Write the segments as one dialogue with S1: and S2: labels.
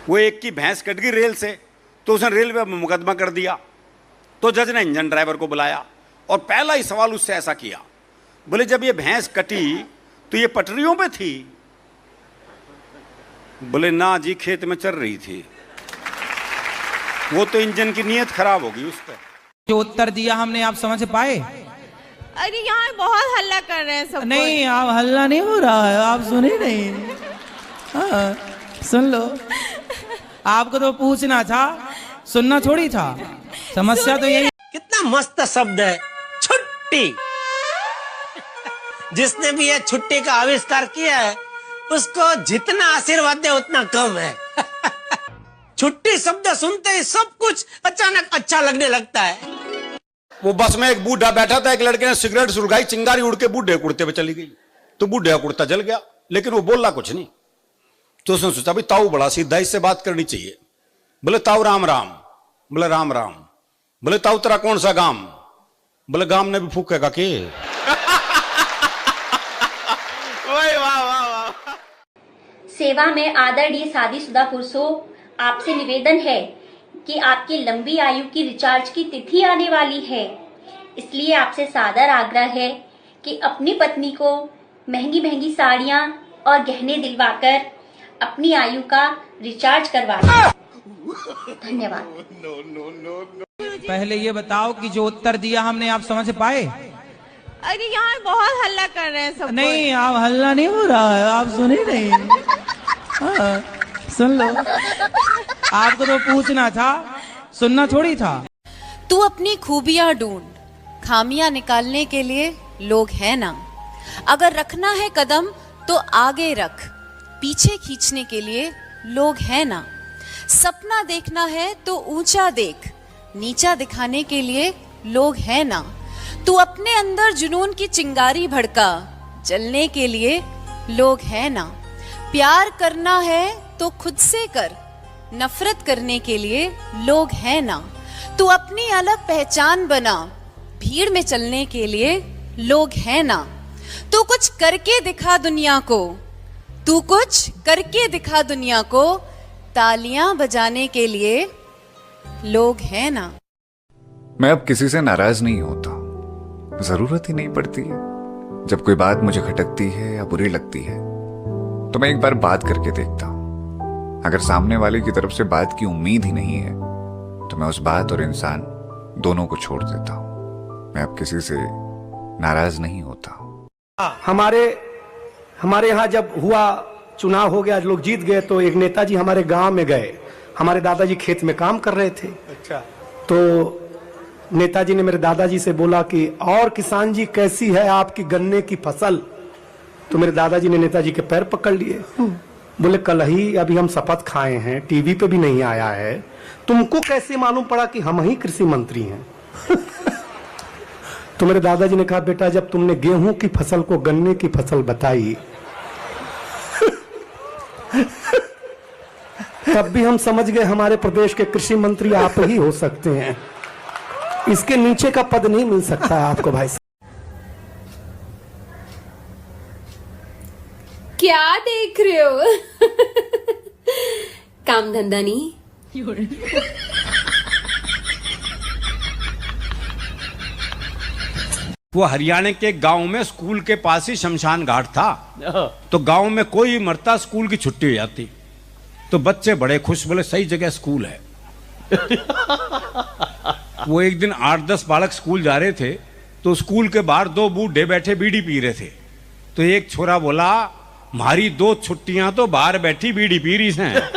S1: वो एक की भैंस कट गई रेल से, तो उसने रेलवे में मुकदमा कर दिया। तो जज ने इंजन ड्राइवर को बुलाया और पहला ही सवाल उससे ऐसा किया, बोले जब ये भैंस कटी तो ये पटरियों पे थी? बोले ना जी, खेत में चल रही थी। वो तो इंजन की नीयत खराब होगी उस पर।
S2: जो उत्तर दिया हमने, आप समझ पाए?
S3: अरे यहाँ बहुत हल्ला कर रहे हैं सब।
S2: नहीं, आप हल्ला नहीं हो रहा है, आप सुने नहीं। हाँ, सुन लो। आपको तो पूछना था, सुनना थोड़ी था। समस्या तो यही।
S4: कितना मस्त शब्द है, छुट्टी। जिसने भी ये छुट्टी का आविष्कार किया है उसको जितना आशीर्वाद दे उतना कम है। छुट्टी शब्द सुनते ही सब कुछ अचानक अच्छा लगने लगता है।
S1: वो बस में एक बूढ़ा बैठा था, एक लड़के ने सिगरेट सुलगाई, चिंगारी उड़ के बूढ़े कुर्ते पे चली गई, तो बूढ़े का कुर्ता जल गया, लेकिन वो बोला कुछ नहीं। तो उसने सोचा भाई ताऊ बड़ा सीधा, इससे बात करनी चाहिए। बोले ताऊ राम राम। बोले राम राम। बोले ताऊ तेरा कौन सा गांव? बोले गांव ने भी फूकेगा के।
S5: सेवा में आदरणीय शादीशुदा पुरुषों, आपसे निवेदन है कि आपकी लंबी आयु की रिचार्ज की तिथि आने वाली है, इसलिए आपसे सादर आग्रह है कि अपनी पत्नी को महंगी महंगी साड़ियां और गहने दिलवाकर अपनी आयु का रिचार्ज करवा दें। धन्यवाद।
S2: पहले ये बताओ कि जो उत्तर दिया हमने, आप समझ पाए?
S3: अरे यहाँ बहुत हल्ला कर रहे हैं सब।
S2: नहीं, आप हल्ला नहीं हो रहा है, आप सुने नहीं। हाँ, सुन लो। आपको तो पूछना था, सुनना थोड़ी था।
S6: तू अपनी खूबियां ढूंढ, खामियां निकालने के लिए लोग हैं ना। अगर रखना है कदम तो आगे रख, पीछे खींचने के लिए लोग हैं ना। सपना देखना है तो ऊंचा देख, नीचा दिखाने के लिए लोग हैं ना। तू अपने अंदर जुनून की चिंगारी भड़का, जलने के लिए लोग हैं ना। प्यार करना है तो खुद से कर, नफरत करने के लिए लोग हैं ना। तू अपनी अलग पहचान बना, भीड़ में चलने के लिए लोग हैं ना। तू कुछ करके दिखा दुनिया को, तू कुछ करके दिखा दुनिया को, तालियां बजाने के लिए लोग हैं ना।
S7: मैं अब किसी से नाराज नहीं होता, जरूरत ही नहीं पड़ती है। जब कोई बात मुझे खटकती है या बुरी लगती है तो मैं एक बार बात करके देखता हूं। अगर सामने वाले की तरफ से बात की उम्मीद ही नहीं है तो मैं उस बात और इंसान दोनों को छोड़ देता हूं। मैं अब किसी से नाराज नहीं होता।
S8: हमारे यहाँ जब हुआ, चुनाव हो गया, लोग जीत गए, तो एक नेताजी हमारे गांव में गए। हमारे दादाजी खेत में काम कर रहे थे। अच्छा। तो नेताजी ने मेरे दादाजी से बोला कि और किसान जी कैसी है आपकी गन्ने की फसल? तो मेरे दादाजी ने नेताजी के पैर पकड़ लिए। बोले कल ही अभी हम शपथ खाए हैं, टीवी पे भी नहीं आया है, तुमको कैसे मालूम पड़ा कि हम ही कृषि मंत्री हैं? तो मेरे दादाजी ने कहा बेटा जब तुमने गेहूं की फसल को गन्ने की फसल बताई तब भी हम समझ गए हमारे प्रदेश के कृषि मंत्री आप ही हो सकते हैं। इसके नीचे का पद नहीं मिल सकता है आपको भाई।
S9: क्या देख रहे हो? काम धंधा नहीं।
S1: वो हरियाणा के गांव में स्कूल के पास ही शमशान घाट था, तो गांव में कोई मरता स्कूल की छुट्टी हो जाती, तो बच्चे बड़े खुश, बोले सही जगह स्कूल है। वो एक दिन 8-10 बालक स्कूल जा रहे थे, तो स्कूल के बाहर 2 बूढ़े बैठे बीड़ी पी रहे थे। तो एक छोरा बोला हमारी 2 छुट्टियां तो बाहर बैठी बीड़ी पी रही हैं।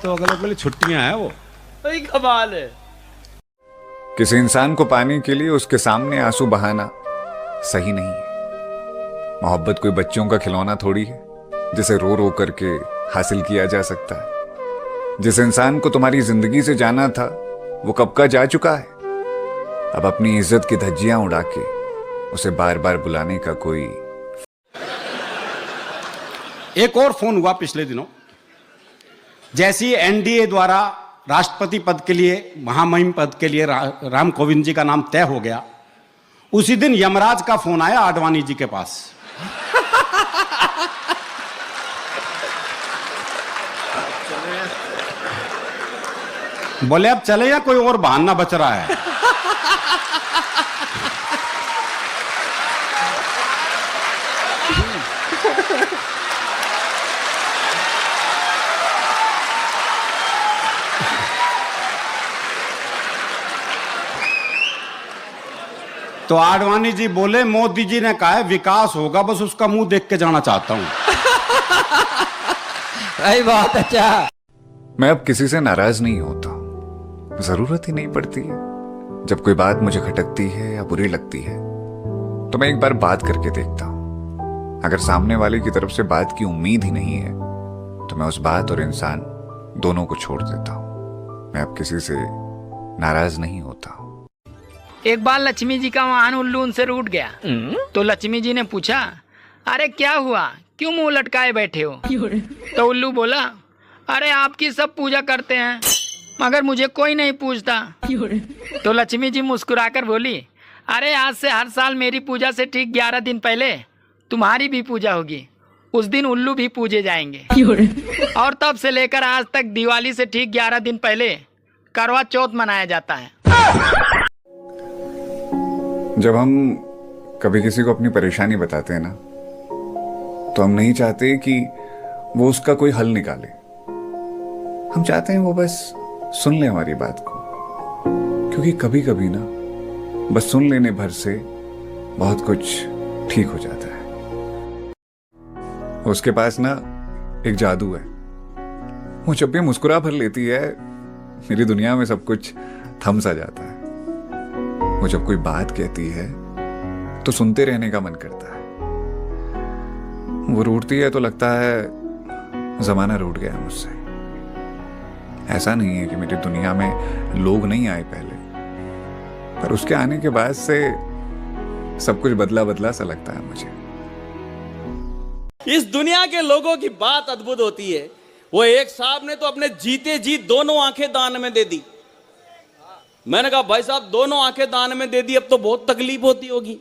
S1: तो अगले बोले छुट्टियां हैं वो।
S4: कमाल है।
S7: किसी इंसान को पाने के लिए उसके सामने आंसू बहाना सही नहीं है। मोहब्बत कोई बच्चों का खिलौना थोड़ी है जिसे रो रो करके हासिल किया जा सकता है। जिस इंसान को तुम्हारी जिंदगी से जाना था वो कब का जा चुका है। अब अपनी इज्जत की धज्जियां उड़ा के उसे बार बार बुलाने का कोई।
S1: एक और फोन हुआ पिछले दिनों, जैसी एनडीए द्वारा राष्ट्रपति पद के लिए, महामहिम पद के लिए राम कोविंद जी का नाम तय हो गया, उसी दिन यमराज का फोन आया आडवाणी जी के पास। बोले अब चले या कोई और बहाना बच रहा है? तो आडवाणी जी बोले मोदी जी ने कहा है विकास होगा, बस उसका मुंह देख के जाना चाहता हूं।
S2: भाई बहुत अच्छा।
S7: मैं अब किसी से नाराज नहीं होता, जरूरत ही नहीं पड़ती है। जब कोई बात मुझे खटकती है या बुरी लगती है तो मैं एक बार बात करके देखता हूं। अगर सामने वाले की तरफ से बात की उम्मीद ही नहीं है तो मैं उस बात और इंसान दोनों को छोड़ देता हूं। मैं अब किसी से नाराज नहीं होता।
S10: एक बार लक्ष्मी जी का वाहन उल्लू उनसे रूठ गया तो लक्ष्मी जी ने पूछा, अरे क्या हुआ, क्यों मुंह लटकाए बैठे हो? तो उल्लू बोला, अरे आपकी सब पूजा करते हैं मगर मुझे कोई नहीं पूछता। तो लक्ष्मी जी मुस्कुराकर बोली, अरे आज से हर साल मेरी पूजा से ठीक 11 दिन पहले तुम्हारी भी पूजा होगी। उस दिन उल्लू भी पूजे जाएंगे और तब से लेकर आज तक दिवाली से ठीक 11 दिन पहले करवा चौथ मनाया जाता है।
S7: जब हम कभी किसी को अपनी परेशानी बताते हैं ना तो हम नहीं चाहते कि वो उसका कोई हल निकाले। हम चाहते हैं वो बस सुन ले हमारी बात को, क्योंकि कभी कभी ना बस सुन लेने भर से बहुत कुछ ठीक हो जाता है। उसके पास ना एक जादू है। वो जब भी मुस्कुरा भर लेती है मेरी दुनिया में सब कुछ थम सा जाता है। वो जब कोई बात कहती है तो सुनते रहने का मन करता है। वो रूठती है तो लगता है जमाना रूठ गया मुझसे। ऐसा नहीं है कि मेरी दुनिया में लोग नहीं आए पहले, पर उसके आने के बाद से सब कुछ बदला बदला सा लगता है मुझे।
S11: इस दुनिया के लोगों की बात अद्भुत होती है। वो एक साहब ने तो अपने जीते जी दोनों आंखें दान में दे दी। मैंने कहा भाई साहब दोनों आंखें दान में दे दी, अब तो बहुत तकलीफ होती होगी।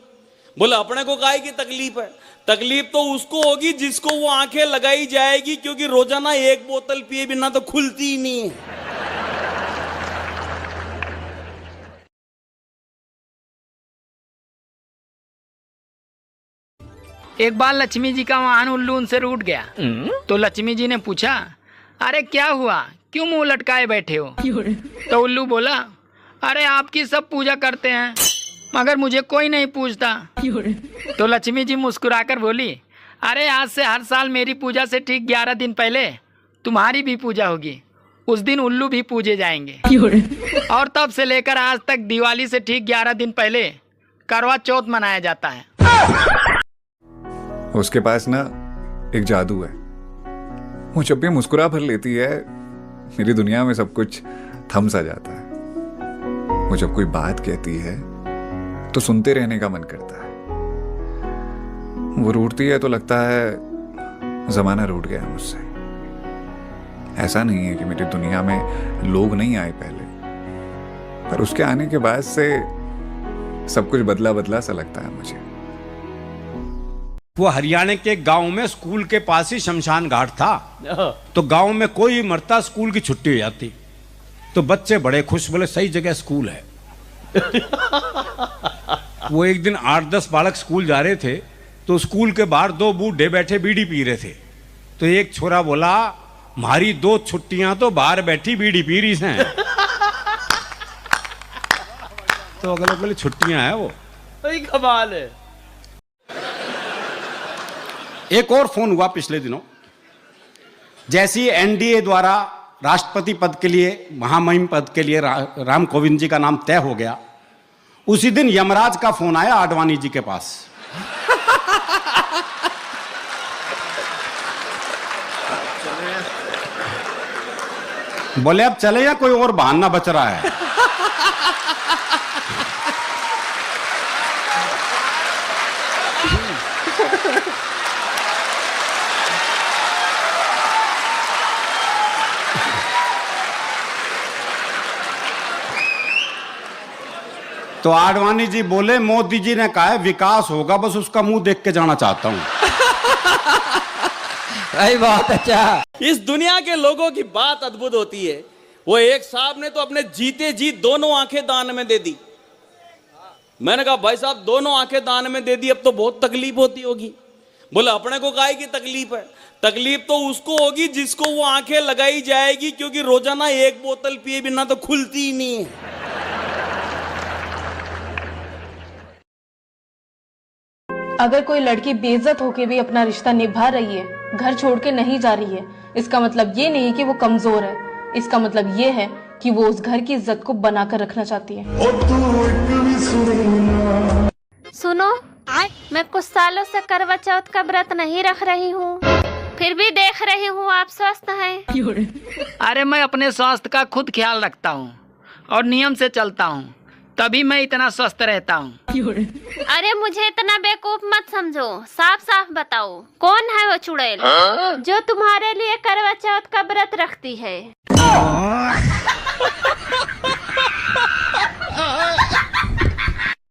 S11: बोले अपने को काहे की तकलीफ है? तकलीफ तो उसको होगी जिसको वो आंखें लगाई जाएगी, क्योंकि रोजाना एक बोतल पिए बिना तो खुलती ही नहीं है।
S10: एक बार लक्ष्मी जी का वाहन उल्लू उनसे रूठ गया तो लक्ष्मी जी ने पूछा, अरे क्या हुआ, क्यों मुंह लटकाए बैठे हो? तो उल्लू बोला, अरे आपकी सब पूजा करते हैं मगर मुझे कोई नहीं पूछता। तो लक्ष्मी जी मुस्कुराकर बोली, अरे आज से हर साल मेरी पूजा से ठीक 11 दिन पहले तुम्हारी भी पूजा होगी। उस दिन उल्लू भी पूजे जाएंगे और तब से लेकर आज तक दिवाली से ठीक 11 दिन पहले करवा चौथ मनाया जाता है।
S7: उसके पास ना एक जादू है। वो जब भी मुस्कुरा भर लेती है मेरी दुनिया में सब कुछ थम सा जाता है। वो जब कोई बात कहती है तो सुनते रहने का मन करता है। वो रूठती है तो लगता है जमाना रूठ गया मुझसे। ऐसा नहीं है कि मेरी दुनिया में लोग नहीं आए पहले, पर उसके आने के बाद से सब कुछ बदला बदला सा लगता है मुझे।
S1: वो हरियाणा के गांव में स्कूल के पास ही शमशान घाट था। तो गांव में कोई मरता स्कूल की छुट्टी हो जाती तो बच्चे बड़े खुश, बोले सही जगह स्कूल है। वो एक दिन 8-10 बालक स्कूल जा रहे थे तो स्कूल के बाहर 2 बूढ़े बैठे बीड़ी पी रहे थे। तो एक छोरा बोला, हमारी 2 छुट्टियां तो बाहर बैठी बीड़ी पी रही हैं। तो अगले बोले छुट्टियां हैं वो।
S11: कमाल है।
S1: एक और फोन हुआ पिछले दिनों। जैसे ही एनडीए द्वारा राष्ट्रपति पद के लिए, महामहिम पद के लिए राम कोविंद जी का नाम तय हो गया, उसी दिन यमराज का फोन आया आडवाणी जी के पास। बोले अब चले या कोई और बहाना बच रहा है? तो आडवाणी जी बोले मोदी जी ने कहा है विकास होगा, बस उसका मुंह देख के जाना चाहता हूं।
S2: भाई बहुत अच्छा।
S11: इस दुनिया के लोगों की बात अद्भुत होती है। वो एक साहब ने तो अपने जीते जी दोनों आंखें दान में दे दी। मैंने कहा भाई साहब दोनों आंखें दान में दे दी, अब तो बहुत तकलीफ होती होगी। बोले अपने को काहे की तकलीफ है? तकलीफ तो उसको होगी जिसको वो आंखें लगाई जाएगी, क्योंकि रोजाना एक बोतल पिए बिना तो खुलती ही नहीं है।
S3: अगर कोई लड़की बेइज्जत होके भी अपना रिश्ता निभा रही है, घर छोड़ के नहीं जा रही है, इसका मतलब ये नहीं कि वो कमजोर है। इसका मतलब ये है कि वो उस घर की इज्जत को बनाकर रखना चाहती है।
S9: सुनो, मैं कुछ सालों से करवा चौथ का व्रत नहीं रख रही हूँ, फिर भी देख रही हूँ आप स्वस्थ हैं।
S10: अरे मैं अपने स्वास्थ्य का खुद ख्याल रखता हूँ और नियम से चलता हूँ, तभी मैं इतना स्वस्थ रहता हूँ।
S9: अरे मुझे इतना बेवकूफ मत समझो, साफ साफ बताओ कौन है वो चुड़ैल जो तुम्हारे लिए करवा चौथ का व्रत रखती है?